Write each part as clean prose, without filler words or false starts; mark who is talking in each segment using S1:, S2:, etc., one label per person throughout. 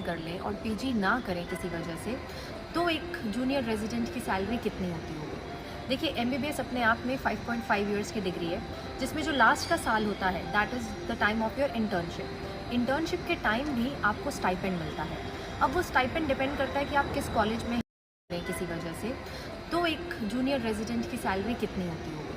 S1: कर लें और पीजी ना करें किसी वजह से, तो एक जूनियर रेजिडेंट की सैलरी कितनी होती होगी। देखिए, एमबीबीएस अपने आप में 5.5 इयर्स की डिग्री है, जिसमें जो लास्ट का साल होता है that is the time of your internship. Internship के टाइम भी आपको स्टाइपेंड मिलता है। अब वो स्टाइपेंड डिपेंड करता है कि आप किस कॉलेज में हैं किसी वजह से, तो एक जूनियर रेजिडेंट की सैलरी कितनी होती होगी।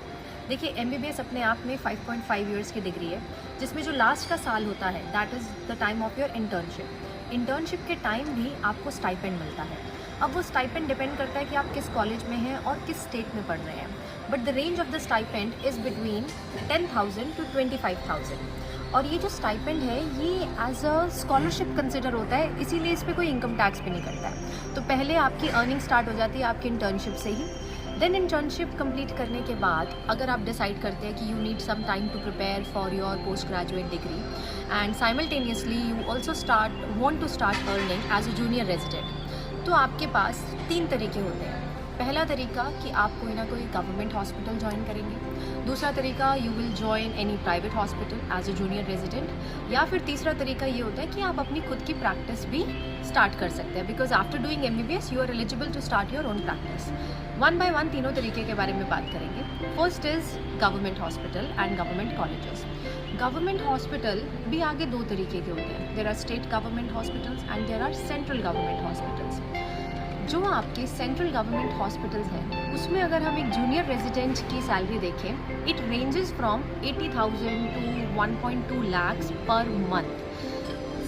S1: देखिए, एमबीबीएस अपने आप में 5.5 इयर्स की डिग्री है, जिसमें जो लास्ट का साल होता है that is the time of your internship. Internship के टाइम भी आपको स्टाइपेंड मिलता है। अब वो स्टाइपेंड डिपेंड करता है कि आप किस कॉलेज में हैं और किस स्टेट में पढ़ रहे हैं, but the range of the stipend is between 10,000 to 25,000। और ये जो स्टाइपेंड है ये एज अ स्कॉलरशिप कंसिडर होता है, इसीलिए इस पर कोई इनकम टैक्स भी नहीं करता है। तो पहले आपकी अर्निंग स्टार्ट हो जाती है आपकी इंटर्नशिप से ही। देन इंटर्नशिप कंप्लीट करने के बाद अगर आप डिसाइड करते हैं कि you need some time to prepare for your post graduate degree and simultaneously you also want to start earning as a junior resident, तो आपके पास 3 तरीके होते हैं। पहला तरीका कि आप कोई ना कोई गवर्नमेंट हॉस्पिटल ज्वाइन करेंगे। दूसरा तरीका you will join any private hospital as a junior resident. या फिर तीसरा तरीका ये होता है कि आप अपनी खुद की प्रैक्टिस भी स्टार्ट कर सकते हैं, because after doing MBBS you are eligible to start your own practice. One by one तीनों तरीके के बारे में बात करेंगे। First is government hospital and government colleges. Government hospital भी आगे 2 तरीके के होते हैं। There are state government hospitals and there are central government hospitals. जो आपके सेंट्रल गवर्नमेंट हॉस्पिटल्स हैं उसमें अगर हम एक जूनियर रेजिडेंट की सैलरी देखें, it ranges from 80,000 to 1.2 lakhs per month.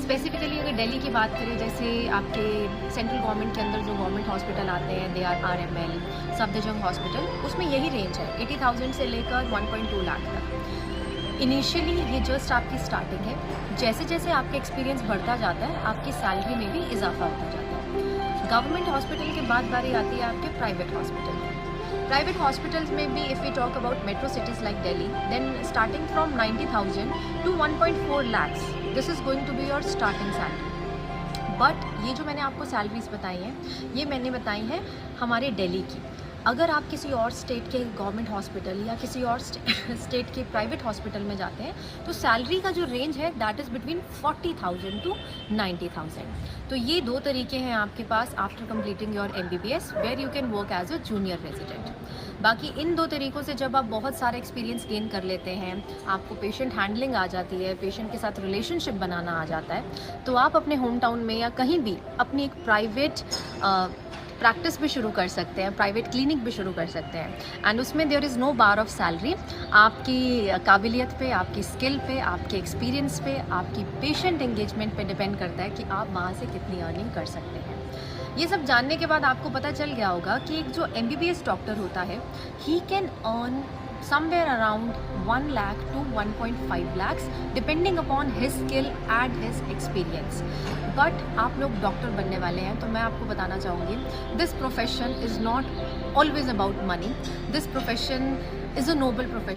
S1: Specifically अगर दिल्ली की बात करें, जैसे आपके सेंट्रल गवर्नमेंट के अंदर जो गवर्नमेंट हॉस्पिटल आते हैं they are RML, Safdarjung hospital, उसमें यही रेंज है 80,000 से लेकर 1.2 लाख तक। इनिशियली ये जस्ट आपकी स्टार्टिंग है। जैसे जैसे आपका एक्सपीरियंस बढ़ता जाता है आपकी सैलरी में भी इजाफा होता जाता है। गवर्नमेंट हॉस्पिटल के बाद बारी आती है आपके प्राइवेट हॉस्पिटल की। प्राइवेट हॉस्पिटल्स में भी if we talk about metro cities like Delhi, then starting from 90,000 to 1.4 lakhs, this is going to be your starting salary. But ये जो मैंने आपको सैलरीज बताई हैं ये मैंने बताई हैं हमारे दिल्ली की। अगर आप किसी और स्टेट के गवर्नमेंट हॉस्पिटल या किसी और स्टेट के प्राइवेट हॉस्पिटल में जाते हैं तो सैलरी का जो रेंज है दैट इज़ बिटवीन 40,000 to 90,000। तो ये 2 तरीके हैं आपके पास after completing your MBBS where you can work as a junior resident. बाकी इन 2 तरीक़ों से जब आप बहुत सारा एक्सपीरियंस गेन कर लेते हैं, आपको पेशेंट हैंडलिंग आ जाती है, पेशेंट के साथ रिलेशनशिप बनाना आ जाता है, तो आप अपने होम टाउन में या कहीं भी अपनी एक प्राइवेट प्रैक्टिस भी शुरू कर सकते हैं, प्राइवेट क्लिनिक भी शुरू कर सकते हैं। एंड उसमें there is no bar of salary. आपकी काबिलियत पे, आपकी स्किल पे, आपके एक्सपीरियंस पे, आपकी पेशेंट एंगेजमेंट पे डिपेंड करता है कि आप वहाँ से कितनी अर्निंग कर सकते हैं। ये सब जानने के बाद आपको पता चल गया होगा कि एक जो एमबीबीएस डॉक्टर होता है he can earn somewhere around 1 lakh to 1.5 lakhs depending upon his skill and his experience। But आप लोग डॉक्टर बनने वाले हैं तो मैं आपको बताना चाहूँगी this profession is not always about money. This profession is a noble profession.